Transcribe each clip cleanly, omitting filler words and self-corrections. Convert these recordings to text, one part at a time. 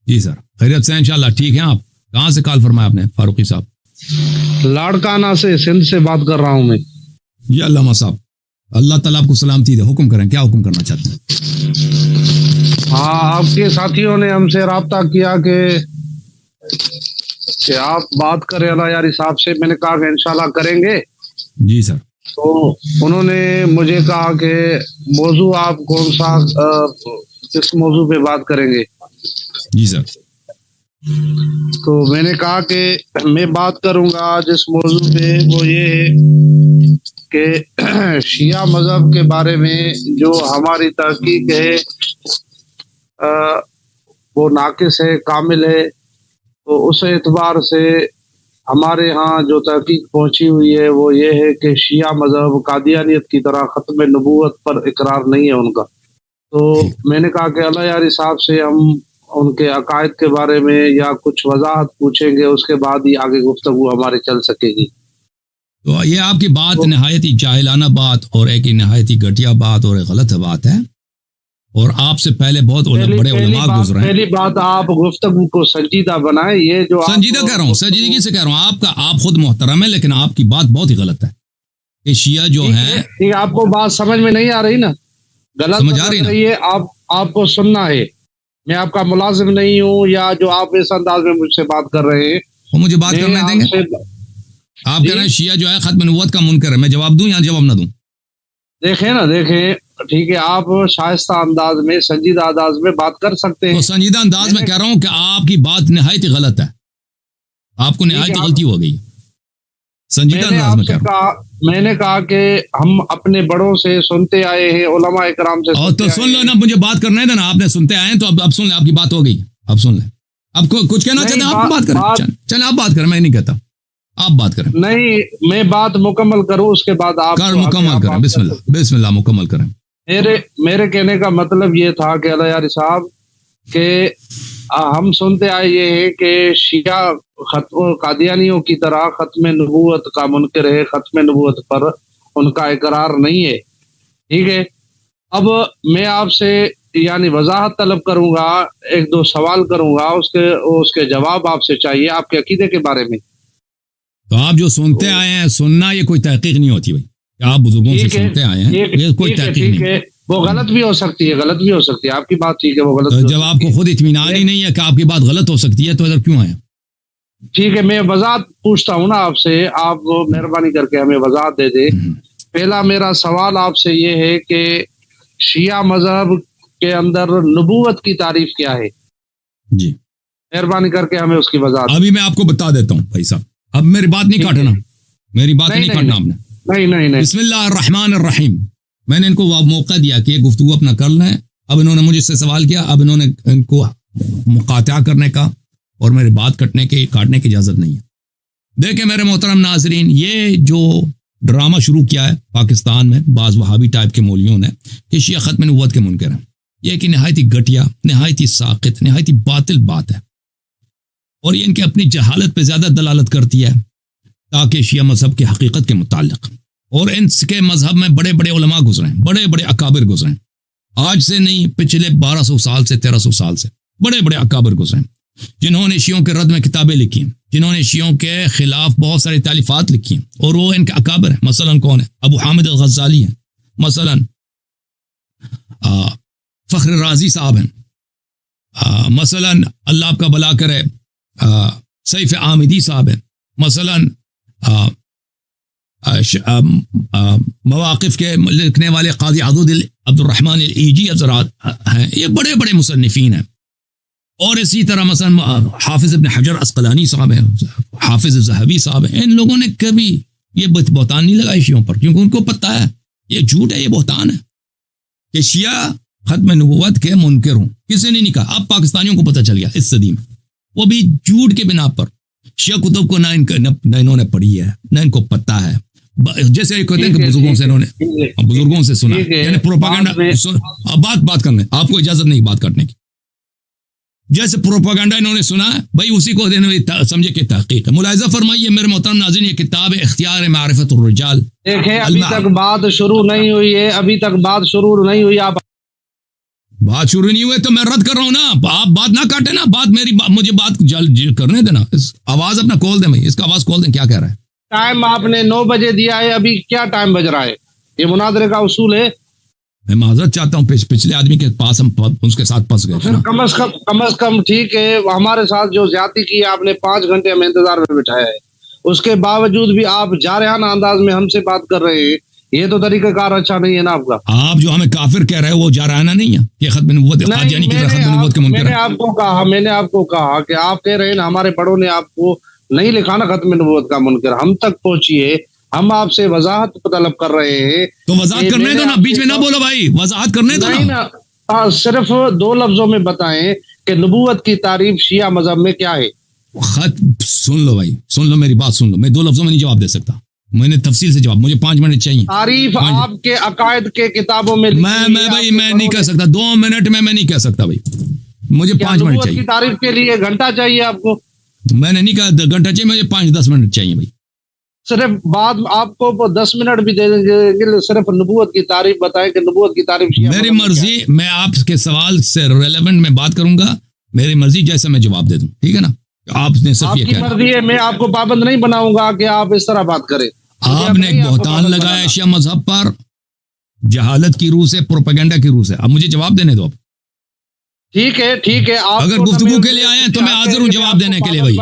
جی سر، خیریت سے انشاءاللہ، ٹھیک ہیں آپ؟ کہاں سے کال فرمایا آپ نے فاروقی صاحب؟ لاڑکانہ سے سندھ سے بات کر رہا ہوں میں. جی علامہ صاحب، اللہ تعالیٰ آپ کو سلامتی دے. حکم کریں، کیا حکم کرنا چاہتے ہیں؟ ہاں، آپ کے ساتھیوں نے ہم سے رابطہ کیا کہ آپ بات کریں اللہ یاری صاحب سے. میں نے کہا کہ انشاءاللہ کریں گے. جی سر. تو انہوں نے مجھے کہا کہ موضوع آپ کون سا، کس موضوع پہ بات کریں گے؟ جی سر. تو میں نے کہا کہ میں بات کروں گا جس موضوع پہ، وہ یہ ہے کہ شیعہ مذہب کے بارے میں جو ہماری تحقیق ہے وہ ناقص ہے، کامل ہے. تو اس اعتبار سے ہمارے ہاں جو تحقیق پہنچی ہوئی ہے وہ یہ ہے کہ شیعہ مذہب قادیانیت کی طرح ختم نبوت پر اقرار نہیں ہے ان کا. تو میں نے کہا کہ اللہ یاری صاحب سے ہم ان کے عقائد کے بارے میں یا کچھ وضاحت پوچھیں گے، اس کے بعد ہی آگے گفتگو ہماری چل سکے گی. تو یہ آپ کی بات نہایت ہی جاہلانہ بات اور ایک نہایت ہی گھٹیا بات اور ایک غلط بات ہے، اور آپ سے پہلے بہت بڑے علماء گزرے ہیں. پہلی بات آپ گفتگو کو سنجیدہ بنائیں. یہ جو سنجیدہ کہہ رہا ہوں، سنجیدگی سے کہہ رہا ہوں. آپ خود محترم ہے، لیکن آپ کی بات بہت ہی غلط ہے کہ شیعہ جو ہے. آپ کو بات سمجھ میں نہیں آ رہی نا؟ غلط سمجھ آ رہی ہے. آپ کو سننا ہے. میں آپ کا ملازم نہیں ہوں، یا جو آپ اس انداز میں مجھ سے بات کر رہے ہیں وہ مجھے بات کرنے دیں گے. آپ کہہ رہے ہیں شیعہ جو ہے ختم نبوت کا منکر ہے. میں جواب دوں یا جواب نہ دوں؟ دیکھیں ٹھیک ہے، آپ شائستہ انداز میں، سنجیدہ انداز میں بات کر سکتے ہیں. تو سنجیدہ انداز میں کہہ رہا ہوں کہ آپ کی بات نہایت ہی غلط ہے. آپ کو نہایت ہی غلطی ہو گئی. سنجیدہ انداز میں کہہ رہا ہوں. میں نے کہا کہ ہم اپنے بڑوں سے سنتے آئے ہیں، علماء اکرام سے. اور تو سن لو نا، مجھے بات کرنا ہے نا. آپ نے سنتے آئے ہیں تو اب سن لیں. آپ کی بات ہو گئی، اب سن لیں. اب کچھ کہنا چاہتے ہیں آپ بات کریں. چلیں آپ بات کریں، میں نہیں کہتا. آپ بات کریں. نہیں، میں بات مکمل کروں، اس کے بعد آپ مکمل کریں. بسم اللہ، بسم اللہ، مکمل کریں. میرے کہنے کا مطلب یہ تھا کہ اللہ یاری صاحب کہ ہم سنتے آئے یہ ہے کہ شیعہ قادیانیوں کی طرح ختم نبوت کا منکر ہے، ختم نبوت پر ان کا اقرار نہیں ہے. ٹھیک ہے، اب میں آپ سے یعنی وضاحت طلب کروں گا، ایک دو سوال کروں گا، اس کے جواب آپ سے چاہیے آپ کے عقیدے کے بارے میں. تو آپ جو سنتے آئے ہیں، سننا یہ کوئی تحقیق نہیں ہوتی بھائی. آپ بزرگوں سے سنتے آئے ہیں، یہ کوئی تحقیق نہیں ہے. وہ غلط بھی ہو سکتی ہے، غلط بھی ہو سکتی ہے. آپ کی بات ٹھیک ہے، وہ غلط. جب آپ کو خود اطمینان ہی نہیں ہے کہ آپ کی بات غلط ہو سکتی ہے تو ادھر کیوں آئے؟ ٹھیک ہے، میں وضاحت پوچھتا ہوں نا آپ سے. آپ مہربانی کر کے ہمیں وضاحت دے دیں. پہلا میرا سوال آپ سے یہ ہے کہ شیعہ مذہب کے اندر نبوت کی تعریف کیا ہے؟ جی مہربانی کر کے ہمیں اس کی وضاحت. ابھی میں آپ کو بتا دیتا ہوں بھائی صاحب. اب میری بات نہیں کاٹنا، میری بات نہیں کاٹنا آپ نے. نہیں. بسم اللہ الرحمن الرحیم. میں نے ان کو موقع دیا کہ یہ گفتگو اپنا کر لیں. اب انہوں نے مجھ سے سوال کیا، اب انہوں نے ان کو مقاطعہ کرنے کا اور میری بات کاٹنے کی اجازت نہیں ہے. دیکھیں میرے محترم ناظرین، یہ جو ڈرامہ شروع کیا ہے پاکستان میں بعض وہابی ٹائپ کے مولویوں نے کہ شیعہ ختم نبوت کے منکر ہیں، یہ ایک نہایت ہی گھٹیا، نہایت ہی ساقط، نہایت ہی باطل بات ہے. اور یہ ان کے اپنی جہالت پہ زیادہ دلالت کرتی ہے تاکہ شیعہ مذہب کی حقیقت کے متعلق. اور ان کے مذہب میں بڑے بڑے علماء گزرے ہیں، بڑے بڑے اکابر گزرے ہیں. آج سے نہیں، پچھلے 1200 سال سے، 1300 سال سے بڑے بڑے اکابر گزرے ہیں، جنہوں نے شیعوں کے رد میں کتابیں لکھی ہیں، جنہوں نے شیعوں کے خلاف بہت ساری تالیفات لکھی ہیں، اور وہ ان کے اکابر ہیں. مثلا کون ہے؟ ابو حامد الغزالی ہیں، مثلا فخر رازی صاحب ہیں، مثلا اللہ آپ کا بھلا کرے سیف آمدی صاحب ہیں، مثلا مواقف کے لکھنے والے قاضی عبد الرحمن الایجی حضرات ہیں. یہ بڑے بڑے مصنفین ہیں. اور اسی طرح مثلا حافظ ابن حجر عسقلانی صاحب ہیں، حافظ ذہبی صاحب ہیں. ان لوگوں نے کبھی یہ بہتان نہیں لگائی شیعوں پر، کیونکہ ان کو پتہ ہے یہ جھوٹ ہے، یہ بہتان ہے کہ شیعہ ختم نبوت کے منکر ہوں. کسی نے نہیں کہا. اب پاکستانیوں کو پتہ چل گیا اس صدی میں، وہ بھی جھوٹ کے بنا پر. شیعہ کتب کو نہ انہوں نے پڑھی ہے، نہ ان کو پتہ ہے. جیسے ایک ہوتے ہیں کہ بزرگوں سے انہوں نے بزرگوں سے سنا، یعنی پروپاگنڈا. بات کرنے آپ کو اجازت نہیں بات کرنے کی. جیسے پروپاگنڈا انہوں نے سنا ہے بھائی، اسی کو سمجھے کہ تحقیق ہے. ملاحظہ فرمائیے میرے محترم ناظرین، یہ کتاب اختیار معرفت الرجال. دیکھیں ابھی تک بات شروع نہیں ہوئی ہے، ابھی تک بات شروع نہیں ہوئی. آپ بات شروع نہیں ہوئے تو میں رد کر رہا ہوں نا. آپ بات نہ کاٹے نا, مجھے بات کرنے دینا. آواز اپنا کھول دیں بھائی, اس کا آواز کھول دیں. کیا کہہ رہا ہے؟ ٹائم آپ نے 9 بجے دیا ہے, ابھی کیا ٹائم بج رہا ہے؟ یہ مناظرے کا اصول ہے. میں معذرت چاہتا ہوں, پچھلے آدمی کے پاس ہم اس کے ساتھ پھنس گئے تھے. کم از کم ٹھیک ہے, ہمارے ساتھ جو زیادتی کی آپ نے 5 گھنٹے ہمیں انتظار میں بٹھایا ہے, اس کے باوجود بھی آپ جارحانہ انداز میں ہم سے بات کر رہے ہیں. یہ تو طریقہ کار اچھا نہیں ہے نا آپ کا. آپ جو ہمیں کافر کہہ رہے ہیں وہ جارحانہ نہیں ہے, یہ ختم نبوت قادیانی کی طرح ختم نبوت کے منکر ہے. میں نے آپ کو کہا کہ آپ کہہ رہے ہیں نا ہمارے بڑوں نے آپ کو نہیں لکھا نا ختم نبوت کا منکر, ہم تک پہنچی ہے, ہم آپ سے وضاحت طلب کر رہے ہیں. تو وضاحت کرنے دو نا, بیچ میں نہ بولو بھائی, وضاحت کرنے دو نا. صرف 2 لفظوں میں بتائیں کہ نبوت کی تعریف شیعہ مذہب میں کیا ہے. خط سن لو بھائی, سن لو میری بات سن لو. میں 2 لفظوں میں نہیں جواب دے سکتا, میں نے تفصیل سے جواب, مجھے 5 منٹ چاہیے. تعریف آپ کے عقائد کے کتابوں میں میں بھائی میں نہیں کہہ سکتا 2 منٹ میں نہیں کہہ سکتا بھائی, مجھے 5 منٹ چاہیے. تعریف کے لیے گھنٹہ چاہیے آپ کو. میں نے نہیں کہا گھنٹہ چاہیے, مجھے 5-10 منٹ چاہیے بھای. صرف بعد آپ کو 10 منٹ بھی دے دیں گے, صرف نبوت کی تعریف بتائیں کہ نبوت کی تعریف. میری مرضی, میں آپ کے سوال سے ریلیونٹ میں بات کروں گا, میری مرضی جیسا میں جواب دے دوں, ٹھیک ہے نا. آپ نے صرف یہ کہا, مرضی ہے, میں آپ کو پابند نہیں بناؤں گا کہ آپ اس طرح بات کریں. آپ نے ایک بہتان لگایا شیعہ مذہب پر, جہالت کی روح سے, پروپیگنڈا کی روح سے. اب مجھے جواب دینے دو. اب ٹھیک ہے اگر گفتگو کے لیے آئے ہیں تو میں حاضر ہوں جواب دینے کے لیے بھائی,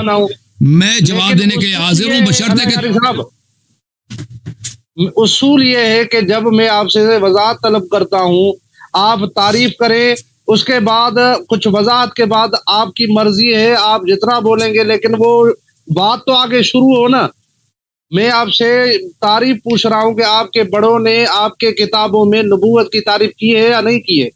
میں جواب دینے کے لیے حاضر ہوں, بشرطے کہ اصول یہ ہے کہ جب میں آپ سے وضاحت طلب کرتا ہوں آپ تعریف کریں, اس کے بعد کچھ وضاحت کے بعد آپ کی مرضی ہے, آپ جتنا بولیں گے, لیکن وہ بات تو آگے شروع ہو نا. میں آپ سے تعریف پوچھ رہا ہوں کہ آپ کے بڑوں نے آپ کے کتابوں میں نبوت کی تعریف کی ہے یا نہیں کی ہے.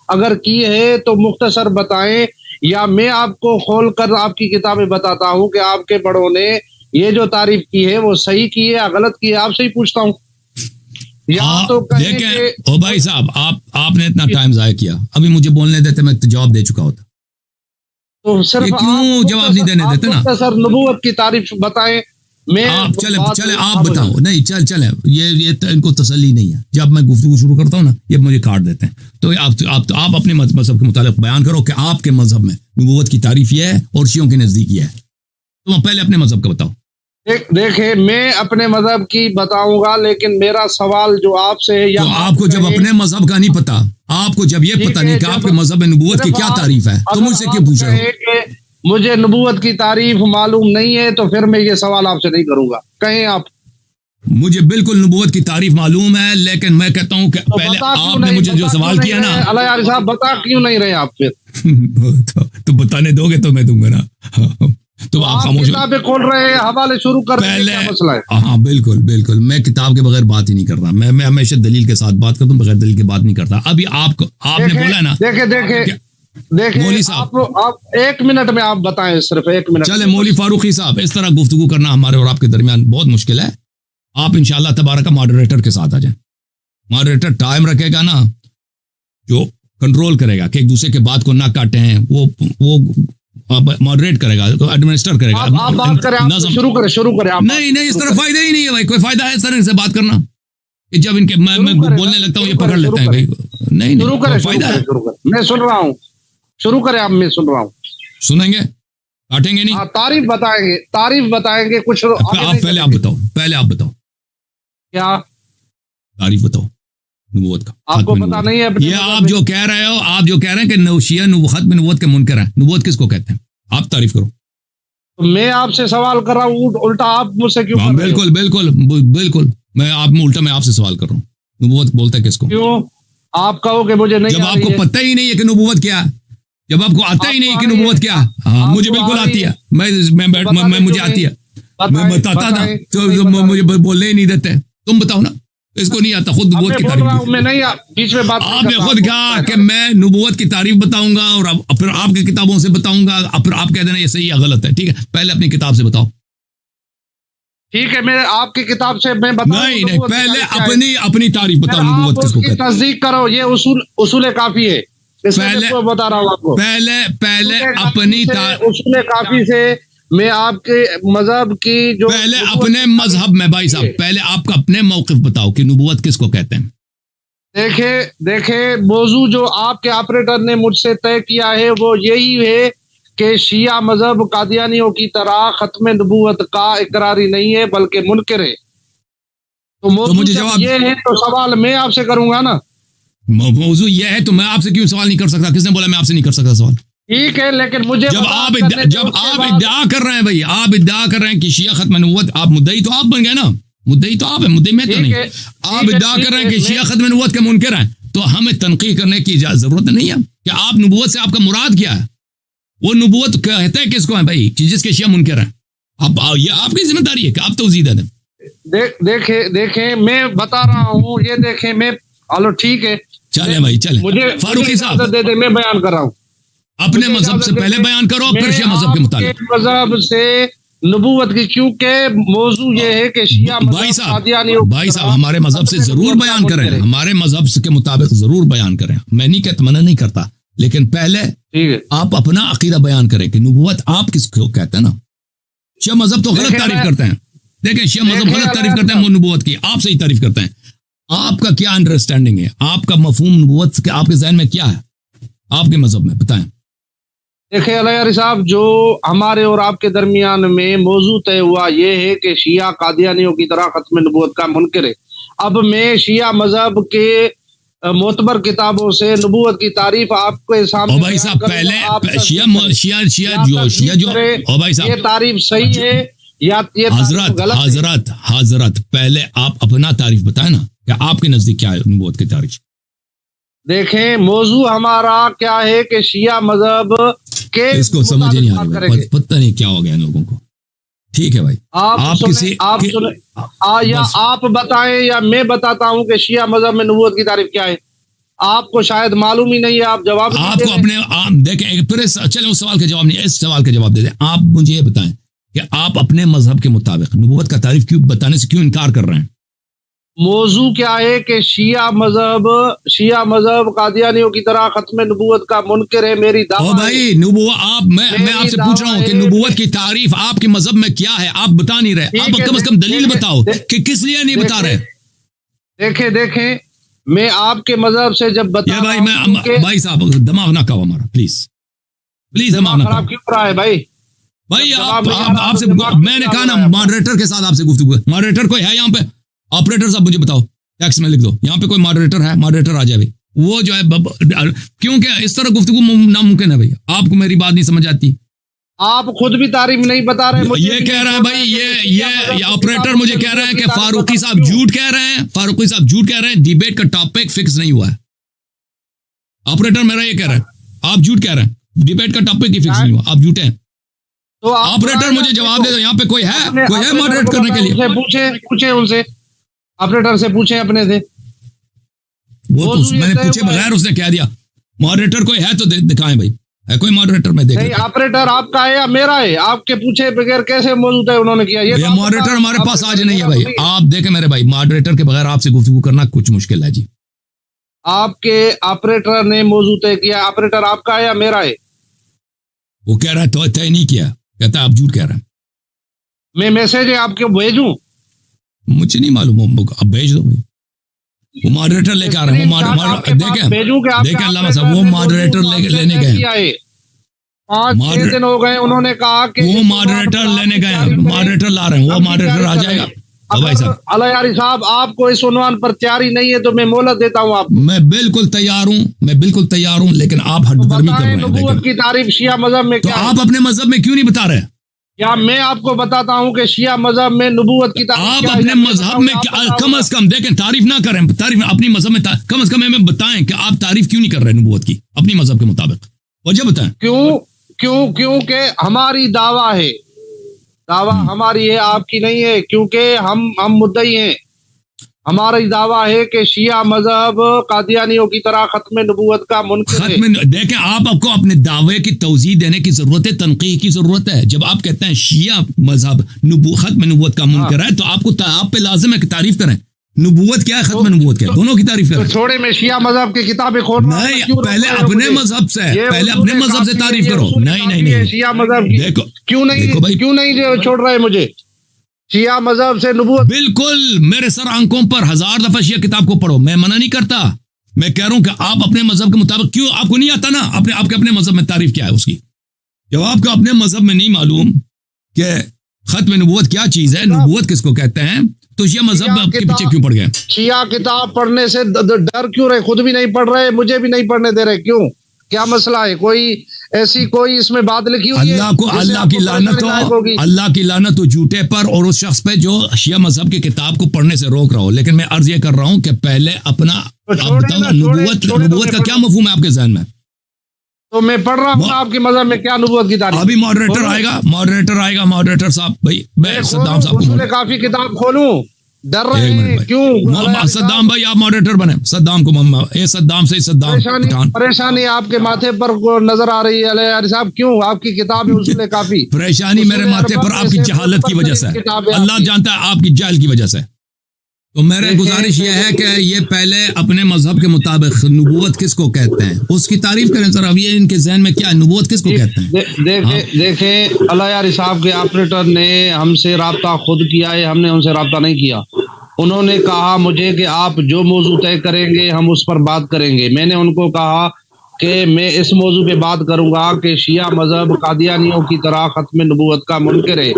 اگر کی ہے تو مختصر بتائیں, یا میں آپ کو کھول کر آپ کی کتابیں بتاتا ہوں کہ آپ کے بڑوں نے یہ جو تعریف کی ہے وہ صحیح کی ہے یا غلط کی ہے. آپ سے ہی پوچھتا ہوں. دیکھیں او بھائی صاحب, آپ نے اتنا ٹائم ضائع کیا, ابھی مجھے بولنے دیتے میں جواب دے چکا ہوتا. تو صرف کیوں جواب نہیں دینے دیتے نا. سر نبوت کی تعریف بتائیں. آپ چلے آپ بتاؤ. نہیں چلے یہ ان کو تسلی نہیں ہے. جب میں گفتگو شروع کرتا ہوں نا یہ مجھے کاٹ دیتے ہیں. تو آپ اپنے مذہب کے متعلق بیان کرو کہ آپ کے مذہب میں نبوت کی تعریف یہ ہے اور شیعوں کے نزدیک یہ ہے. تم پہلے اپنے مذہب کا بتاؤ. دیکھیں میں اپنے مذہب کی بتاؤں گا, لیکن میرا سوال جو آپ سے ہے, تو آپ کو جب اپنے مذہب کا نہیں پتا, آپ کو جب یہ پتا نہیں کہ آپ کے مذہب میں نبوت کی کیا تعریف ہے, تو مجھ سے کیوں پوچھ رہے ہو؟ مجھے نبوت کی تعریف معلوم نہیں ہے تو پھر میں یہ سوال آپ سے نہیں کروں گا. کہیں آپ, مجھے بالکل نبوت کی تعریف معلوم ہے, لیکن میں کہتا ہوں کہ پہلے آپ نے مجھے جو سوال کیا نا, اللہ یار صاحب بتا کیوں نہیں رہے آپ پھر تو بتانے دو گے تو میں دوں گا نا. تو آپ خاموش کتابیں کھول رہے ہیں, حوالے شروع کر رہے ہیں, کیا مسئلہ ہے؟ ہاں بالکل میں کتاب کے بغیر بات ہی نہیں کرتا. میں ہمیشہ دلیل کے ساتھ بات کرتا ہوں, بغیر دلیل کی بات نہیں کرتا. ابھی آپ نے بولا نا, دیکھیں مولوی صاحب آپ 1 منٹ میں آپ بتائیں, صرف 1 منٹ. چلے مولوی فاروقی صاحب, اس طرح گفتگو کرنا ہمارے اور آپ کے درمیان بہت مشکل ہے. آپ انشاءاللہ تبارک ماڈریٹر کے ساتھ آ جائیں. ماڈریٹر ٹائم رکھے گا نا, جو کنٹرول کرے گا کہ ایک دوسرے کے بات کو نہ کاٹیں, وہ ماڈریٹ کرے گا, تو ایڈمنسٹر کرے گا. آپ بات کریں, شروع کریں. نہیں اس طرح فائدہ ہی نہیں ہے بھائی, کوئی فائدہ ہے اس طرح سے بات کرنا کہ جب ان کے میں بولنے لگتا ہوں یہ پکڑ لیتے ہیں بھائی. نہیں فائدہ ہے. میں سن رہا ہوں, شروع کریں آپ. میں سن رہا ہوں. سنیں گے, کاٹیں گے نہیں. تعریف بتائیں گے کچھ. پہلے آپ بتاؤ کیا تعریف بتاؤ نبوت کا. آپ کو پتا نہیں ہے یہ آپ جو کہہ رہے ہو, آپ جو کہہ رہے ہیں کہ شیعہ ختم نبوت کے منکر ہیں, نبوت کس کو کہتے ہیں؟ آپ تعریف کرو. میں آپ سے سوال کر رہا ہوں, الٹا آپ مجھ سے کیوں کر رہے ہو؟ بالکل میں آپ سے سوال کر رہا ہوں. نبوت بولتا ہے کس کو؟ کیوں آپ کہو کہ مجھے نہیں, جب آپ کو پتہ ہی نہیں ہے کہ نبوت کیا, جب آپ کو آتا ہی نہیں ہے کہ نبوت کیا. ہاں مجھے بالکل آتی ہے, مجھے آتی ہے, میں بتاتا تھا, تو مجھے بولنے ہی نہیں دیتے. تم بتاؤ نا, اس کو نہیں آتا. خود نبوت کی تعریف, آپ نے خود کہا کہ میں نبوت کی تعریف بتاؤں گا اور پھر آپ کی کتابوں سے بتاؤں گا, پھر آپ کہہ دینا یہ صحیح یا غلط ہے. ٹھیک ہے, پہلے اپنی کتاب سے بتاؤ. ٹھیک ہے, میں آپ کی کتاب سے میں نہیں پہلے اپنی تعریف بتاؤ. نبوت کس کو کہتے ہیں؟ تصدیق کرو, یہ اصول کافی ہے. بتا رہا ہوں آپ کو, پہلے اپنی اصول کافی سے میں آپ کے مذہب کی جو پہلے اپنے مذہب میں بھائی صاحب, پہلے آپ کا اپنے موقف بتاؤ کہ نبوت کس کو کہتے ہیں. دیکھیں موضوع جو آپ کے آپریٹر نے مجھ سے طے کیا ہے وہ یہی ہے کہ شیعہ مذہب قادیانیوں کی طرح ختم نبوت کا اقراری نہیں ہے بلکہ منکر ہے. تو موضوع مجھے جب جواب یہ ہے تو سوال میں آپ سے کروں گا نا. موضوع یہ ہے تو میں آپ سے کیوں سوال نہیں کر سکتا؟ کس نے بولا میں آپ سے نہیں کر سکتا سوال؟ ٹھیک ہے لیکن مجھے جب آپ ادعا کر رہے ہیں بھائی، آپ ادعا کر رہے ہیں کہ شیعہ ختم نبوت، آپ مدعی تو آپ بن گئے نا، مدعی تو آپ ہیں، مدعی میں تو نہیں. آپ ادعا کر رہے ہیں کہ شیعہ ختم نبوت کے منکر ہیں، تو ہمیں تنقید کرنے کی ضرورت نہیں ہے کہ آپ نبوت سے آپ کا مراد کیا ہے. وہ نبوت کہتے ہیں کس کو ہے بھائی؟ جس کے شیعہ منکر ہیں. یہ آپ کی ذمہ داری ہے کہ آپ توضیح دے دیں. دیکھیں میں بتا رہا ہوں، یہ دیکھیں میں ہلو ٹھیک ہے چلیں بھائی چلیں. فاروقی صاحب دے دیں، میں بیان کر رہا ہوں. اپنے مذہب سے پہلے بیان کرو پھر شیعہ مذہب کے متعلق. مذہب سے نبوت کی، کیونکہ موضوع یہ ہے کہ شیعہ بھائی صاحب ہمارے مذہب سے ضرور بیان کریں، ہمارے مذہب کے مطابق ضرور بیان کریں. میں نہیں کہتا، منع نہیں کرتا، لیکن پہلے آپ اپنا عقیدہ بیان کریں کہ نبوت آپ کس کو کہتے ہیں نا. شیعہ مذہب تو غلط تعریف کرتے ہیں. دیکھیں شیعہ مذہب غلط تعریف کرتے ہیں نبوت کی، آپ صحیح تعریف کرتے ہیں. آپ کا کیا انڈرسٹینڈنگ ہے؟ آپ کا مفہوم نبوت کے آپ کے ذہن میں کیا ہے آپ کے مذہب میں؟ بتائیں. دیکھیں علیہ صاحب، جو ہمارے اور آپ کے درمیان میں موضوع طے ہوا یہ ہے کہ شیعہ قادیانیوں کی طرح ختم نبوت کا منکر ہے. اب میں شیعہ مذہب کے معتبر کتابوں سے نبوت کی تعریف آپ کے سامنے بھائی صاحب پہلے یہ تعریف صحیح ہے یا یہ حضرت پہلے آپ اپنا تعریف بتائیں نا کہ آپ کے نزدیک کیا ہے نبوت کی تعریف. دیکھیں موضوع ہمارا کیا ہے کہ شیعہ مذہب کے اس کو سمجھ نہیں آ رہا، پتہ نہیں کیا ہو گیا ان لوگوں کو. ٹھیک ہے بھائی، آپ بتائیں یا میں بتاتا ہوں کہ شیعہ مذہب میں نبوت کی تعریف کیا ہے. آپ کو شاید معلوم ہی نہیں ہے، آپ جواب آپ کو اپنے دیکھیں پھر چلیں اس سوال کا جواب نہیں، اس سوال کا جواب دے دیں. آپ مجھے یہ بتائیں کہ آپ اپنے مذہب کے مطابق نبوت کا تعریف کیوں بتانے سے کیوں انکار کر رہے ہیں؟ موضوع کیا ہے کہ شیعہ مذہب قادیانیوں کی طرح ختم نبوت کا منکر ہے. میری دعویٰ بھائی نبوت میں آپ سے پوچھ رہا ہوں کہ نبوت کی تعریف آپ کے مذہب میں کیا ہے؟ آپ بتا نہیں رہے. آپ کم از کم دلیل بتاؤ کہ کس لیے نہیں بتا رہے. دیکھیں میں آپ کے مذہب سے جب بتا بھائی صاحب دماغ نہ کھاؤ ہمارا، پلیز دماغ نہ کھاؤ. کیوں رہا ہے بھائی آپ سے میں نے کہا نا ماڈریٹر کے ساتھ آپ سے گفتگو. ماڈریٹر کوئی ہے یہاں پہ؟ آپریٹر صاحب مجھے بتاؤ، ٹیکس میں لکھ دو یہاں پہ کوئی ماڈریٹر ہے؟ ماڈریٹر آ جائے بھائی. وہ جو ہے کیونکہ اس طرح گفتگو ناممکن ہے بھائی. آپ کو میری بات نہیں سمجھ آتی. آپ خود بھی تعریف نہیں بتا رہے. یہ کہہ رہے ہیں بھائی، یہ آپریٹر مجھے کہہ رہے ہیں کہ فاروقی صاحب جھوٹ کہہ رہے ہیں، ڈیبیٹ کا ٹاپک فکس نہیں ہوا ہے. آپریٹر میرا یہ کہہ رہا ہے، آپ جھوٹ کہہ رہے ہیں، ڈیبیٹ کا ٹاپک ہی فکس نہیں ہوا، آپ جھوٹے ہیں. تو آپریٹر مجھے جواب دے دو، یہاں پہ کوئی ہے ماڈریٹ کرنے کے لیے؟ پوچھیں ان سے، آپریٹر سے پوچھیں اپنے سے. وہ تو میں نے پوچھے بغیر اس نے کہہ دیا. ماڈریٹر کوئی ہے تو دکھائیں بھائی، ہے کوئی ماڈریٹر؟ میں دیکھ آپریٹر آپ کا ہے یا میرا ہے؟ آپ کے پوچھے بغیر کیسے موجود ہے انہوں نے کیا؟ یہ ماڈریٹر ہمارے پاس آج نہیں ہے بھائی. آپ دیکھیں میرے بھائی، ماڈریٹر کے بغیر آپ سے گفتگو کرنا کچھ مشکل ہے جی. آپ کے آپریٹر نے موضوع طے کیا. آپریٹر آپ کا ہے یا میرا ہے؟ وہ کہہ رہا ہے تو طے نہیں کیا، کہتا ہے آپ جھوٹ کہہ رہے ہیں. میں میسج آپ کو بھیجوں؟ مجھے نہیں معلوم، اب بھیج دو بھائی. وہ ماڈریٹر لے کے آ رہے ہیں. دیکھیں علامہ صاحب، وہ ماڈریٹر لینے گئے. 5 دن ہو گئے، انہوں نے کہا کہ وہ ماڈریٹر لینے گئے، ماڈریٹر لا رہے ہیں، وہ ماڈریٹر آ جائے گا. بھائی صاحب علیاری صاحب آپ کو اس عنوان پر تیاری نہیں ہے تو میں مہلت دیتا ہوں آپ کو. میں بالکل تیار ہوں، لیکن آپ ہٹ درمی کر رہے ہیں. نبوت کی تعریف شیعہ مذہب میں کیا ہے؟ آپ اپنے مذہب میں کیوں نہیں بتا رہے؟ کیا میں آپ کو بتاتا ہوں کہ شیعہ مذہب میں نبوت کی تعریف آپ اپنے مذہب میں کم از کم دیکھیں، تعریف نہ کریں، تعریف اپنی مذہب میں کم از کم ہمیں بتائیں کہ آپ تعریف کیوں نہیں کر رہے نبوت کی اپنی مذہب کے مطابق. وجہ بتائیں. کیونکہ ہماری دعویٰ ہے، دعویٰ ہماری ہے، آپ کی نہیں ہے. کیونکہ ہم مدعی ہیں. ہماری دعویٰ ہے کہ شیعہ مذہب قادیانیوں کی طرح ختم نبوت کا منکر ہے. دیکھیں آپ کو اپنے دعوے کی توضیح دینے کی ضرورت ہے، تنقیح کی ضرورت ہے. جب آپ کہتے ہیں شیعہ مذہب ختم نبوت کا منکر ہے تو آپ پہ لازم ہے کہ تعریف کریں. نبوت کیا ہے، ختم نبوت کیا ہے، دونوں کی تعریف کریں. چھوڑے میں شیعہ مذہب کی کتابیں کھول رہا ہوں. نہیں، پہلے اپنے مذہب سے تعریف کرو. نہیں شیعہ مذہب کیوں نہیں چھوڑ رہے مجھے؟ شیعہ مذہب سے نبوت. بالکل میرے سر آنکھوں پر 1000 دفعہ شیعہ کتاب کو پڑھو, میں منع نہیں کرتا, میں کہہ رہا ہوں کہ آپ اپنے مذہب کے مطابق, کیوں آپ کو نہیں آتا نا آپ کے اپنے مذہب میں تعریف کیا ہے اس کی, جب آپ کو اپنے مذہب میں نہیں معلوم کہ ختم نبوت کیا چیز ہے, نبوت کس کو کہتے ہیں, تو شیعہ مذہب کے پیچھے کیوں پڑ گئے؟ شیعہ کتاب پڑھنے سے ڈر کیوں رہے؟ خود بھی نہیں پڑھ رہے, مجھے بھی نہیں پڑھنے دے رہے, کیوں؟ کیا مسئلہ ہے؟ کوئی ایسی کوئی اس میں بات لکھی ہوئی ہے؟ اللہ کی لعنت ہو جھوٹے پر اور اس شخص پہ جو شیعہ مذہب کی کتاب کو پڑھنے سے روک رہا ہو. لیکن میں عرض یہ کر رہا ہوں کہ پہلے اپنا نبوت کا کیا مفہوم ہے آپ کے ذہن میں؟ تو میں پڑھ رہا ہوں آپ کے مذہب میں کیا نبوت کی تعریف. ابھی ماڈریٹر صاحب بھائی, میں صدام صاحب کو کافی کتاب کھولوں, ڈر رہے ہیں کیوں؟ صدام بھائی آپ ماڈریٹر بنے, صدام کو صدام سے صدام پریشانی آپ کے ماتھے پر نظر آ رہی ہے علیہ صاحب, کیوں؟ آپ کی کتاب ہے اصول کافی. پریشانی میرے ماتھے پر آپ کی جہالت کی وجہ سے, اللہ جانتا ہے آپ کی جہل کی وجہ سے. تو میرے گزارش یہ ہے کہ یہ پہلے اپنے مذہب کے مطابق نبوت کس کو کہتے ہیں اس کی تعریف کریں سر. اب یہ ان کے ذہن میں کیا نبوت کس کو کہتے ہیں؟ دیکھیں اللہ یار صاحب کے آپریٹر نے ہم سے رابطہ خود کیا ہے, ہم نے ان سے رابطہ نہیں کیا. انہوں نے کہا مجھے کہ آپ جو موضوع طے کریں گے ہم اس پر بات کریں گے. میں نے ان کو کہا کہ میں اس موضوع پہ بات کروں گا کہ شیعہ مذہب قادیانیوں کی طرح ختم نبوت کا منکر ہے.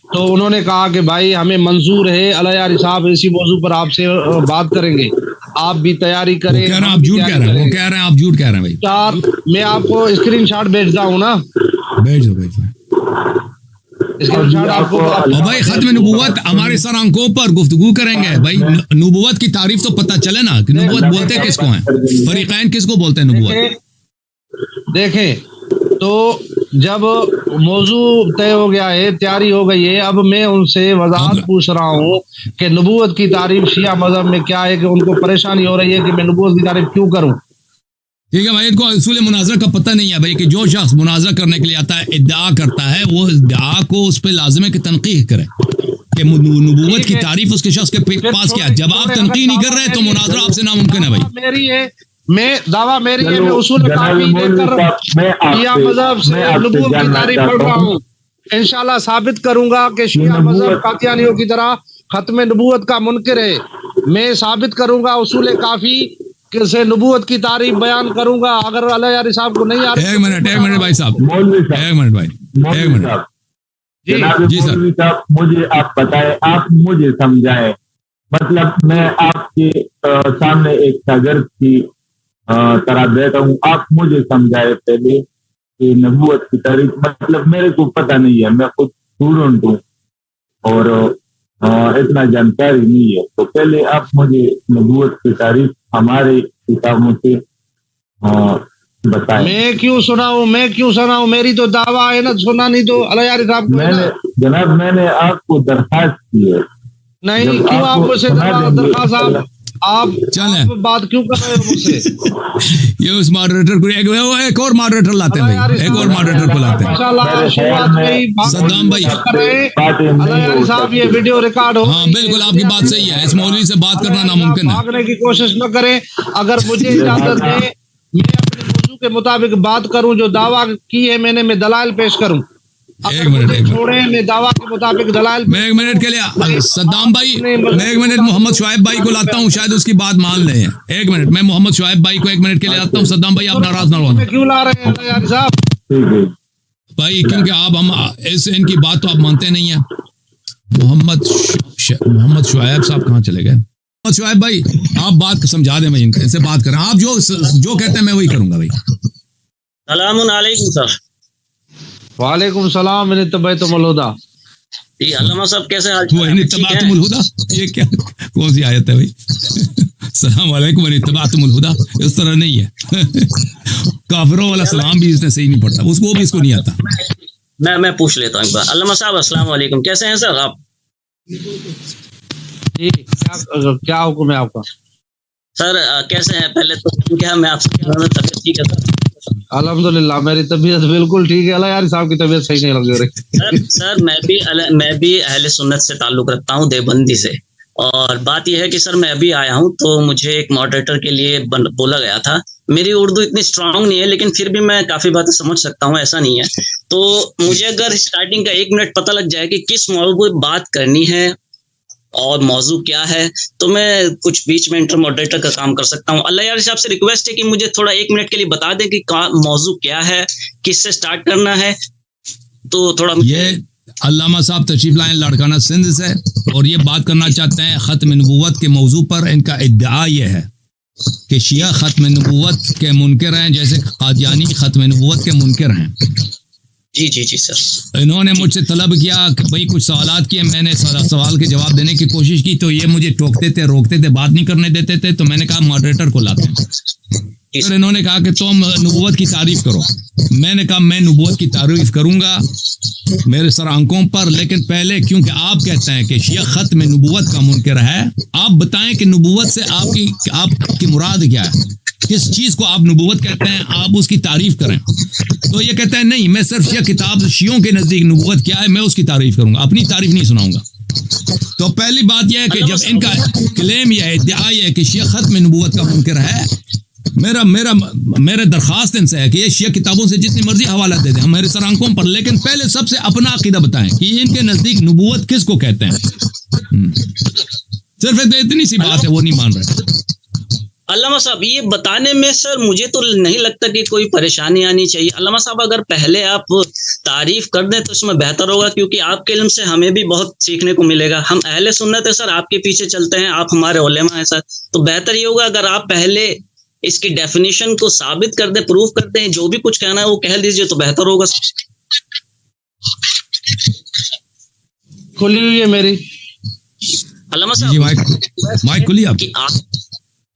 تو انہوں نے کہا کہ بھائی ہمیں منظور ہے, اللہ یار صاحب اسی موضوع پر آپ سے بات کریں گے, آپ بھی تیاری کریں. آپ جھوٹ کہہ رہے ہیں, وہ کہہ رہے ہیں آپ جھوٹ کہہ رہے ہیں بھائی. میں آپ کو اسکرین شاٹ بھیجتا ہوں نا, بھیج دو اسکرین شاٹ آپ کو. بھائی ختم نبوت ہمارے سر آنکھوں پر گفتگو کریں گے بھائی. نبوت کی تعریف تو پتہ چلے نا کہ نبوت بولتے کس کو ہیں, فریقین کس کو بولتے ہیں نبوت. دیکھیں تو جب موضوع طے ہو گیا ہے, تیاری ہو گئی ہے, اب میں ان سے وضاحت پوچھ رہا ہوں کہ نبوت کی تعریف شیعہ مذہب میں کیا ہے, کہ ان کو پریشانی ہو رہی ہے کہ میں نبوت کی تعریف کیوں کروں. ٹھیک ہے بھائی, ان کو اصول مناظرہ کا پتہ نہیں ہے بھائی, کہ جو شخص مناظرہ کرنے کے لیے آتا ہے ادعا کرتا ہے, وہ ادعا کو اس پہ لازم ہے کہ تنقیح کرے کہ نبوت کی تعریف اس کے شخص کے پاس کیا. جب آپ تنقیح نہیں کر رہے تو مناظرہ آپ سے ناممکن ہے بھائی. میری ہے, میں دعویٰ میری ہے, میں اصول کافی لے کر شیعہ مذہب سے نبوت کی تعریف پڑھ رہا ہوں. انشاءاللہ ثابت کروں گا کہ شیعہ مذہب قادیانیوں کی طرح ختم نبوت کا منکر ہے. میں ثابت کروں گا اصول کافی سے نبوت کی تعریف بیان کروں گا. اگر اللہ یار صاحب کو نہیں آ رہا. ایک منٹ بھائی صاحب, ایک منٹ بھائی, ایک منٹ. جی سر, مجھے آپ بتائیں, آپ مجھے سمجھائیں. مطلب میں آپ کے سامنے ایک شاگرد کی طرح بیٹھا ہوں, آپ مجھے سمجھائے پہلے کہ نبوت کی تعریف. مطلب میرے کو پتہ نہیں ہے, میں خود اسٹوڈنٹ ہوں اور اتنا جانکاری نہیں ہے, تو پہلے آپ مجھے نبوت کی تعریف ہمارے کتابوں سے بتائیں. میں کیوں سناؤں, میری تو دعویٰ ہے نا, سنا نہیں تو اللہ یار صاحب کو. جناب میں نے آپ کو درخواست کی ہے. نہیں, کیوں آپ کو درخواست, آپ بات کیوں کر رہے ہو مجھ سے؟ یہ اس ماڈریٹر کو ایک اور ماڈریٹر لاتے ہیں بھائی, ایک اور ماڈریٹر کو لاتے ہیں. صدام بھائی صاحب یہ ویڈیو ریکارڈ ہو. ہاں بالکل آپ کی بات صحیح ہے, اس مولوی سے بات کرنا ناممکن ہے. بھاگنے کی کوشش نہ کریں. اگر مجھے اجازت دیں میں اپنے موضوع کے مطابق بات کروں, جو دعویٰ کی ہے میں نے, میں دلائل پیش کروں. ایک منٹ چھوڑیں, میں دعویٰ کے مطابق دلائل. میں ایک منٹ کے لیے صدام بھائی, میں ایک منٹ محمد شعیب بھائی کو لاتا ہوں, شاید اس کی بات مان لیں. ایک منٹ, میں محمد شعیب بھائی کو ایک منٹ کے لیے لاتا ہوں. صدام بھائی آپ ناراض نہ ہونا. کیوں لا رہے ہیں یار صاحب بھائی, کیونکہ آپ ہم ان کی بات تو آپ مانتے نہیں ہیں. محمد شعیب صاحب کہاں چلے گئے؟ محمد شعیب بھائی آپ بات سمجھا دیں, میں ان سے بات کریں, آپ جو کہتے ہیں میں وہی کروں گا بھائی. السلام علیکم سر. وعلیکم السلام. میں نے طبیعتم الہدا. جی علامہ صاحب کیسے حال طبیعتم الہدا, یہ کیا کون سی آیت ہے بھائی؟ السلام علیکم طبیعتم الہدا, اس طرح نہیں ہے. کافروں والا سلام بھی اس نے صحیح نہیں پڑھتا, وہ بھی اس کو نہیں آتا. میں پوچھ لیتا ہوں ایک بار. علامہ صاحب السلام علیکم, کیسے ہیں سر آپ؟ جی کیا حکم ہے آپ کا سر؟ کیسے ہیں پہلے تو کیا میں آپ سے طبیعت ٹھیک ہے سر؟ الحمدللہ میری طبیعت بالکل ٹھیک ہے. اللہ یار صاحب کی طبیعت صحیح نہیں لگ رہی. سر میں بھی اہل سنت سے تعلق رکھتا ہوں, دیوبندی سے. اور بات یہ ہے کہ سر میں ابھی آیا ہوں تو مجھے ایک ماڈریٹر کے لیے بولا گیا تھا. میری اردو اتنی اسٹرانگ نہیں ہے لیکن پھر بھی میں کافی باتیں سمجھ سکتا ہوں, ایسا نہیں ہے. تو مجھے اگر اسٹارٹنگ کا 1 منٹ پتہ لگ جائے کہ کس موضوع پہ بات کرنی ہے اور موضوع کیا ہے تو میں کچھ بیچ میں انٹر ماڈریٹر کا کام کر سکتا ہوں. اللہ یار صاحب سے ریکویسٹ ہے کہ مجھے تھوڑا 1 منٹ کے لیے بتا دیں کہ موضوع کیا ہے, کس سے سٹارٹ کرنا ہے. تو تھوڑا یہ علامہ صاحب تشریف لائیں لاڑکانہ سندھ سے, اور یہ بات کرنا چاہتے ہیں ختم نبوت کے موضوع پر. ان کا ادعا یہ ہے کہ شیعہ ختم نبوت کے منکر ہیں جیسے قادیانی ختم نبوت کے منکر ہیں. جی جی جی سر. انہوں نے مجھ سے طلب کیا کہ بھائی کچھ سوالات کیے, میں نے سوال کے جواب دینے کی کوشش کی تو یہ مجھے ٹوکتے تھے, روکتے تھے, بات نہیں کرنے دیتے تھے. تو میں نے کہا ماڈریٹر کو لاتے ہیں. پھر انہوں نے کہا کہ تم نبوت کی تعریف کرو. میں نے کہا میں نبوت کی تعریف کروں گا میرے سر آنکھوں پر, لیکن پہلے کیونکہ آپ کہتے ہیں کہ شیعہ ختم نبوت کا منکر ہے, آپ بتائیں کہ نبوت سے آپ کی مراد کیا ہے, کس چیز کو آپ نبوت کہتے ہیں, آپ اس کی تعریف کریں. تو یہ کہتے ہیں نہیں, میں صرف شیعہ کتاب شیعوں کے نزدیک نبوت کیا ہے میں اس کی تعریف کروں گا, اپنی تعریف نہیں سناؤں گا. تو پہلی بات یہ ہے کہ جب ان کا کلیم یہ ادعا یہ ہے کہ شیعہ ختم نبوت کا منکر ہے, میرا درخواست ان سے ہے کہ یہ شیعہ کتابوں سے جتنی مرضی حوالہ دے دیں ہم میرے سر آنکھوں پر, لیکن پہلے سب سے اپنا عقیدہ بتائیں کہ ان کے نزدیک نبوت کس کو کہتے ہیں. صرف اتنی سی بات ہے, وہ نہیں مان رہے. علامہ صاحب یہ بتانے میں سر مجھے تو نہیں لگتا کہ کوئی پریشانی آنی چاہیے. علامہ صاحب اگر پہلے آپ تعریف کر دیں تو اس میں بہتر ہوگا, کیونکہ آپ کے علم سے ہمیں بھی بہت سیکھنے کو ملے گا. ہم اہل سنت ہے سر, آپ کے پیچھے چلتے ہیں, آپ ہمارے علماء ہیں سر. تو بہتر یہ ہوگا اگر آپ پہلے اس کی ڈیفینیشن کو ثابت کر دیں, پروف کر دیں, جو بھی کچھ کہنا ہے وہ کہہ دیجئے تو بہتر ہوگا. کھلی ہوئی ہے میری علامہ صاحب مائک کھلی آپ.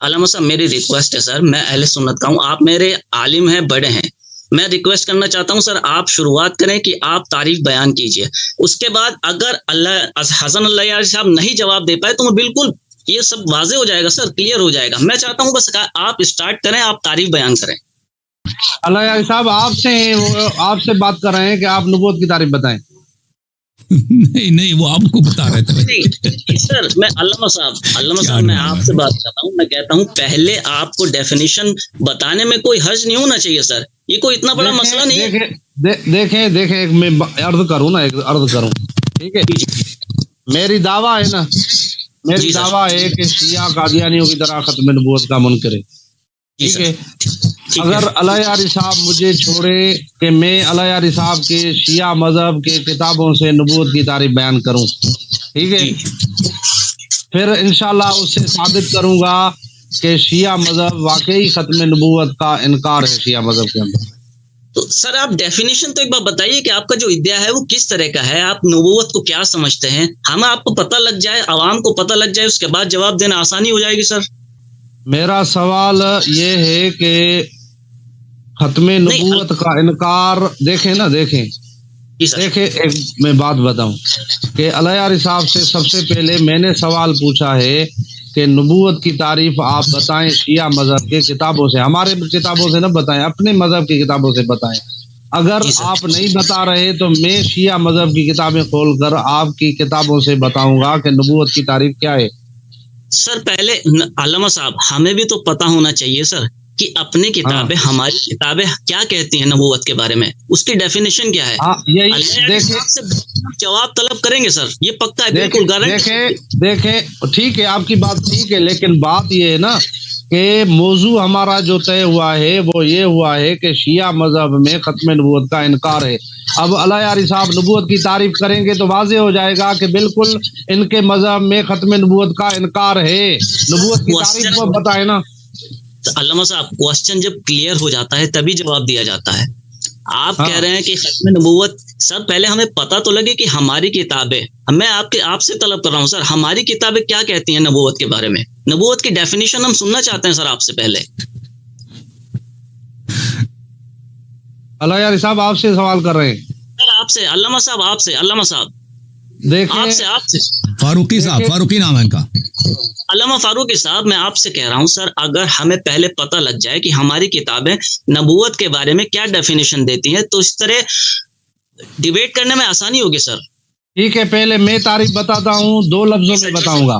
علامہ صاحب میری ریکویسٹ ہے سر, میں اہل سنت کا ہوں, آپ میرے عالم ہیں, بڑے ہیں, میں ریکویسٹ کرنا چاہتا ہوں سر آپ شروعات کریں کہ آپ تعریف بیان کیجئے. اس کے بعد اگر حسن اللہ یار صاحب نہیں جواب دے پائے تو میں بالکل یہ سب واضح ہو جائے گا سر, کلیئر ہو جائے گا. میں چاہتا ہوں بس آپ اسٹارٹ کریں, آپ تعریف بیان کریں. اللہ یار صاحب آپ سے بات کر رہے ہیں کہ آپ نبوت کی تعریف بتائیں. نہیں وہ آپ کو بتا رہے تھے سر. میں علامہ صاحب میں آپ سے بات کرتا ہوں, میں کہتا ہوں پہلے آپ کو ڈیفینیشن بتانے میں کوئی حرج نہیں ہونا چاہیے سر, یہ کوئی اتنا بڑا مسئلہ نہیں ہے. دیکھیں میں عرض کروں ٹھیک ہے. میری دعویٰ ہے نا, میری دعویٰ ہے کہ شیعہ قادیانیوں کی طرح ختم نبوت کا منکر ہے. ٹھیک ہے. اگر علیہ یاری صاحب مجھے چھوڑے کہ میں علیہ یاری صاحب کے شیعہ مذہب کے کتابوں سے نبوت کی تعریف بیان کروں, ٹھیک ہے, پھر انشاءاللہ اس سے ثابت کروں گا کہ شیعہ مذہب واقعی ختم نبوت کا انکار ہے شیعہ مذہب کے اندر. تو سر آپ ڈیفینیشن تو ایک بار بتائیے کہ آپ کا جو ادعا ہے وہ کس طرح کا ہے, آپ نبوت کو کیا سمجھتے ہیں, ہمیں آپ کو پتہ لگ جائے, عوام کو پتہ لگ جائے, اس کے بعد جواب دینا آسانی ہو جائے گی سر. میرا سوال یہ ہے کہ ختم نبوت کا انکار دیکھیں ایک میں بات بتاؤں کہ علیہ یاری صاحب سے سب سے پہلے میں نے سوال پوچھا ہے کہ نبوت کی تعریف آپ بتائیں شیعہ مذہب کے کتابوں سے, ہمارے کتابوں سے نہ بتائیں, اپنے مذہب کی کتابوں سے بتائیں. اگر آپ نہیں بتا رہے تو میں شیعہ مذہب کی کتابیں کھول کر آپ کی کتابوں سے بتاؤں گا کہ نبوت کی تعریف کیا ہے. سر پہلے علامہ صاحب ہمیں بھی تو پتہ ہونا چاہیے سر کہ اپنی کتابیں ہماری کتابیں کیا کہتی ہیں نبوت کے بارے میں, اس کی ڈیفینیشن کیا ہے. جواب طلب کریں گے سر, یہ پکا ہے, بالکل گارنٹی. دیکھیں ٹھیک ہے, آپ کی بات ٹھیک ہے, لیکن بات یہ ہے نا کہ موضوع ہمارا جو طے ہوا ہے وہ یہ ہوا ہے کہ شیعہ مذہب میں ختم نبوت کا انکار ہے. اب علیہ یاری صاحب نبوت کی تعریف کریں گے تو واضح ہو جائے گا کہ بالکل ان کے مذہب میں ختم نبوت کا انکار ہے. نبوت کی تعریف کو بتائیں نا. علامہ صاحب کوسچن جب کلیئر ہو جاتا ہے تبھی جواب دیا جاتا ہے. آپ کہہ رہے ہیں کہ ختم نبوت, سر پہلے ہمیں پتہ تو لگے کہ ہماری کتابیں, میں آپ سے طلب کر رہا ہوں سر ہماری کتابیں کیا کہتی ہیں نبوت کے بارے میں, نبوت کی ڈیفینیشن ہم سننا چاہتے ہیں سر آپ سے پہلے. علیہ یاری صاحب آپ سے سوال کر رہے ہیں سر, آپ سے علامہ صاحب, آپ سے علامہ صاحب, دیکھیں آپ سے فاروقی صاحب, فاروقی نام ہے ان کا, علامہ فاروقی صاحب, میں آپ سے کہہ رہا ہوں سر اگر ہمیں پہلے پتہ لگ جائے کہ ہماری کتابیں نبوت کے بارے میں کیا ڈیفینیشن دیتی ہیں تو اس طرح ڈیبیٹ کرنے میں آسانی ہوگی سر. ٹھیک ہے, پہلے میں تعریف بتاتا ہوں, 2 لفظوں میں بتاؤں گا.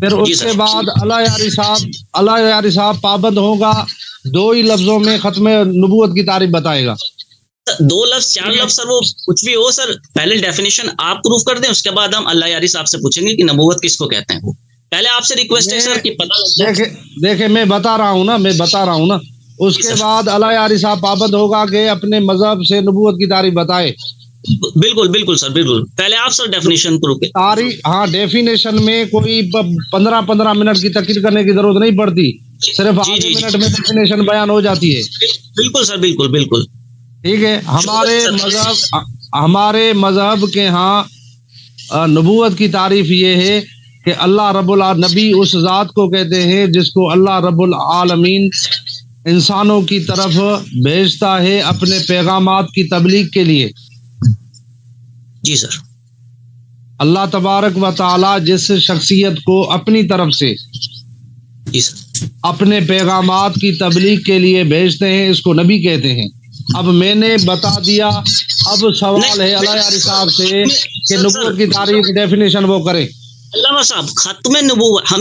پھر اس کے بعد اللہ یاری صاحب پابند ہوگا 2 ہی لفظوں میں ختم نبوت کی تعریف بتائے گا. 2 لفظ 4 لفظ سر، وہ کچھ بھی ہو سر، پہلے ڈیفینیشن آپ پروف کر دیں، اس کے بعد ہم اللہ یاری صاحب سے پوچھیں گے کہ نبوت کس کو کہتے ہیں. وہ پہلے آپ سے ریکویسٹ ہے سر کہ پتہ لگ جائے. دیکھیں میں بتا رہا ہوں نا اس کے بعد اللہ یاری صاحب پابند ہوگا کہ اپنے مذہب سے نبوت کی تعریف بتائے. بالکل سر، بالکل. پہلے آپ سر ڈیفینیشن پروف کریں. تعریف ہاں ڈیفینیشن میں کوئی 15 منٹ کی تقریر کرنے کی ضرورت نہیں پڑتی، صرف آدھے منٹ میں ڈیفینیشن بیان ہو جاتی ہے. بالکل سر، بالکل. ٹھیک ہے. ہمارے مذہب کے ہاں نبوت کی تعریف یہ ہے کہ اللہ رب نبی اس ذات کو کہتے ہیں جس کو اللہ رب العالمین انسانوں کی طرف بھیجتا ہے اپنے پیغامات کی تبلیغ کے لیے. جی سر. اللہ تبارک و تعالی جس شخصیت کو اپنی طرف سے جی سر اپنے پیغامات کی تبلیغ کے لیے بھیجتے ہیں اس کو نبی کہتے ہیں. اب میں نے بتا دیا، اب سوال ہے اللہ یاری صاحب سے کہ نبوت کی تعریف ڈیفینیشن وہ کریں. علامہ صاحب ختم نبوت ہم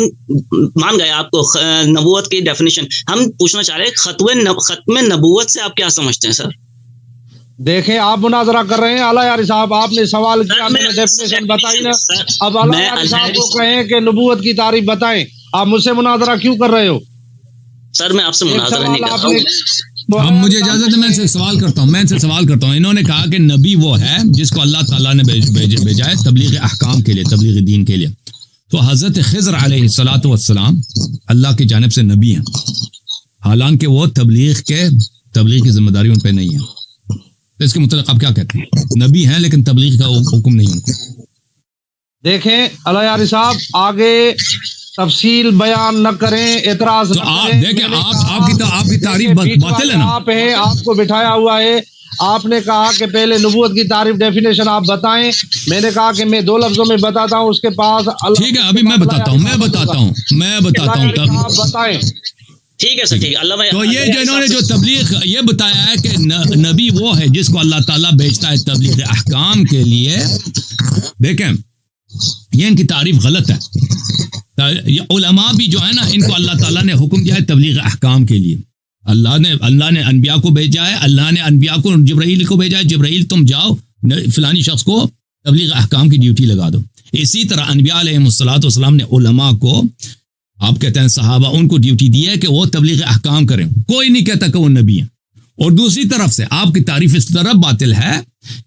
مان گئے، آپ کو نبوت کی ڈیفینیشن ہم پوچھنا چاہ رہے ہیں، ختم نبوت سے آپ کیا سمجھتے ہیں سر؟ دیکھیں آپ مناظرہ کر رہے ہیں. اللہ یاری صاحب آپ نے سوال کیا، میں نے ڈیفینیشن بتائی نا. اب اللہ یاری صاحب کو کہیں کہ نبوت کی تعریف بتائیں. آپ مجھ سے مناظرہ کیوں کر رہے ہو؟ سر میں آپ سے مناظرہ نہیں کر رہا ہوں. اب مجھے اجازت ہے، میں ان سے سوال کرتا ہوں. انہوں نے کہا کہ نبی وہ ہے جس کو اللہ تعالیٰ نے بھیجا ہے تبلیغ احکام کے لیے، تبلیغ دین کے لیے. تو حضرت خضر علیہ الصلاۃ والسلام اللہ کی جانب سے نبی ہیں، حالانکہ وہ تبلیغ کی ذمہ داری ان پہ نہیں ہے. تو اس کے متعلق آپ کیا کہتے ہیں؟ نبی ہیں لیکن تبلیغ کا حکم نہیں ان کو. دیکھیں اللہ یاری صاحب آگے تفصیل بیان نہ کریں، اعتراض نہ کریں. دیکھیں آپ کی تعریف باطل ہے نا. آپ کو بٹھایا ہوا ہے. آپ نے کہا کہ پہلے نبوت کی تعریف ڈیفینیشن آپ بتائیں. میں نے کہا کہ میں 2 لفظوں میں بتاتا ہوں، اس کے پاس ٹھیک ہے ابھی میں بتاتا ہوں آپ بتائیں. ٹھیک ہے سر، ٹھیک ہے. اللہ تو یہ جو انہوں نے جو تبلیغ یہ بتایا ہے کہ نبی وہ ہے جس کو اللہ تعالیٰ بھیجتا ہے تبلیغ احکام کے لیے، دیکھیں یہ ان کی تعریف غلط ہے. یہ علماء بھی جو ہے نا، ان کو اللہ تعالیٰ نے حکم دیا ہے تبلیغ احکام کے لیے. اللہ نے انبیاء کو بھیجا ہے، اللہ نے انبیاء کو جبرائیل کو بھیجا ہے، جبرائیل تم جاؤ فلانی شخص کو تبلیغ احکام کی ڈیوٹی لگا دو. اسی طرح انبیاء علیہ الصلوۃ والسلام نے علماء کو، آپ کہتے ہیں صحابہ، ان کو ڈیوٹی دی ہے کہ وہ تبلیغ احکام کریں. کوئی نہیں کہتا کہ وہ نبی ہیں. اور دوسری طرف سے آپ کی تعریف اس طرح باطل ہے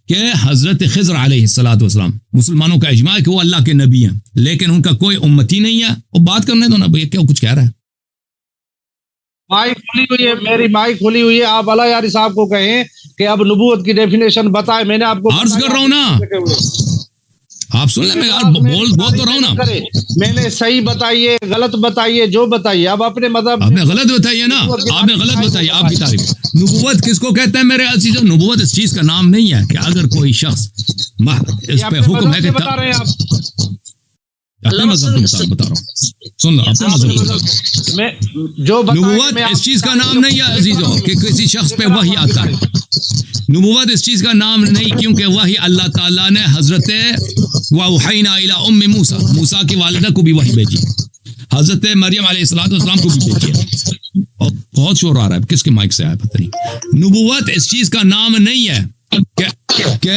کہ حضرت خضر علیہ الصلوۃ والسلام مسلمانوں کا اجماع ہے کہ وہ اللہ کے نبی ہیں، لیکن ان کا کوئی امتی نہیں ہے. وہ بات کرنے دو نا بھائی، کیا کچھ کہہ رہا ہے. مائک کھلی ہوئی ہے، میری مائک کھلی ہوئی ہے. آپ اللہ یاری صاحب کو کہیں کہ اب نبوت کی ڈیفینیشن بتائیں. میں نے آپ کو عرض کر رہا ہوں نا، آپ سن لیں. میں بول تو رہا ہوں نا. میں نے صحیح بتائیے، غلط بتائیے، جو بتائیے. اب اپنے مذہب آپ نے غلط بتائیے نا، آپ نے غلط بتائی. آپ کی تعریف نبوت کس کو کہتے ہیں میرے عزیزو؟ نبوت اس چیز کا نام نہیں ہے کہ اگر کوئی شخص اس پہ حکم ہے کہ بتا رہے ہیں آپ اپنے مذہب کے مطابق بتا رہا ہوں. سن لو، اپنے مذہب کے مطابق. میں جو نبوت اس چیز کا نام نہیں ہے عزیزو کہ کسی شخص پہ وحی آتا ہے. نبوت اس چیز کا نام نہیں، کیونکہ وحی اللہ تعالیٰ نے حضرت وَأَوْحَيْنَا إِلَىٰ أُمِّ موسیٰ کی والدہ کو بھی وحی بھیجی، حضرت مریم علیہ السلام کو بھی بھیجی. اور بہت شور آ رہا ہے، کس کے مائک سے آیا پتہ نہیں. نبوت اس چیز کا نام نہیں ہے کہ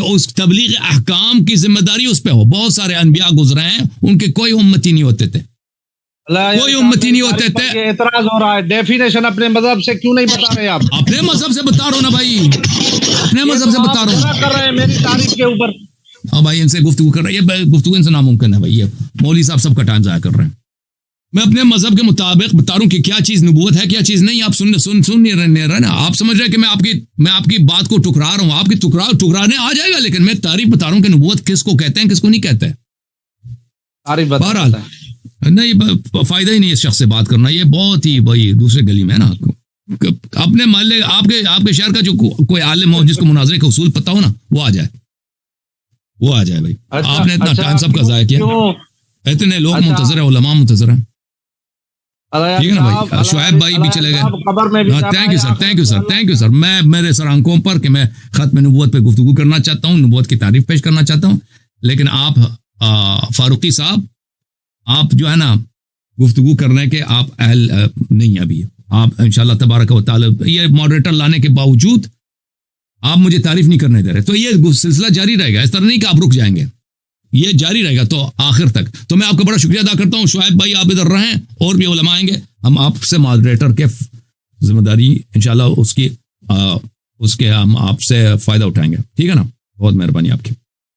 اس تبلیغ احکام کی ذمہ داری اس پہ ہو. بہت سارے انبیاء گزرے ہیں، ان کے کوئی امتی نہیں ہوتے تھے، کوئی امتی نہیں ہوتے تھے. اعتراض ہو رہا ہے. ڈیفینیشن اپنے مذہب سے کیوں نہیں بتا رہے آپ؟ اپنے مذہب سے بتا رہا ہوں نا بھائی، اپنے مذہب سے بتا رہا ہوں. کر رہے ہیں میری تعریف کے اوپر. ہاں بھائی، ان سے گفتگو کر رہے ہیں، یہ گفتگو ان سے ناممکن ہے بھائی. یہ مولوی صاحب سب کا ٹائم ضائع کر رہے ہیں. میں اپنے مذہب کے مطابق بتا رہا ہوں کہ کیا چیز نبوت ہے، کیا چیز نہیں. آپ سن نہیں رہے نا. آپ سمجھ رہے کہ میں آپ کی بات کو ٹکرا رہا ہوں. آپ کی ٹکرانے آ جائے گا، لیکن میں تعریف بتا رہا ہوں کہ نبوت کس کو کہتے ہیں، کس کو نہیں کہتے. بہرحال نہیں، فائدہ ہی نہیں اس شخص سے بات کرنا. یہ بہت ہی بھائی دوسرے گلی میں ہے نا. آپ کو اپنے محلے آپ کے شہر کا جو کوئی عالم ہو جس کو مناظرے کا اصول پتا ہو نا، وہ آ جائے بھائی. آپ نے اتنا ٹائم سب کا ضائع کیا. اتنے لوگ منتظر ہیں، علماء منتظر ہیں. ٹھیک ہے نا بھائی. شعیب بھائی بھی چلے گئے. Thank you sir. میں میرے سر آنکھوں پر کہ میں ختم نبوت پہ گفتگو کرنا چاہتا ہوں، نبوت کی تعریف پیش کرنا چاہتا ہوں، لیکن آپ فاروقی صاحب آپ جو ہے نا گفتگو کرنے کے آپ اہل نہیں ابھی، آپ انشاءاللہ تبارک و تعالی یہ ماڈریٹر لانے کے باوجود آپ مجھے تعریف نہیں کرنے دے رہے، تو یہ سلسلہ جاری رہے گا، اس طرح نہیں کہ آپ رک جائیں گے، یہ جاری رہے گا تو آخر تک۔ تو میں آپ کا بڑا شکریہ ادا کرتا ہوں شعیب بھائی، آپ ادھر رہیں، اور بھی علماء آئیں گے، ہم آپ سے ماڈریٹر کے ذمہ داری انشاءاللہ اس کے ہم آپ سے فائدہ اٹھائیں گے، ٹھیک ہے نا؟ بہت مہربانی آپ کی۔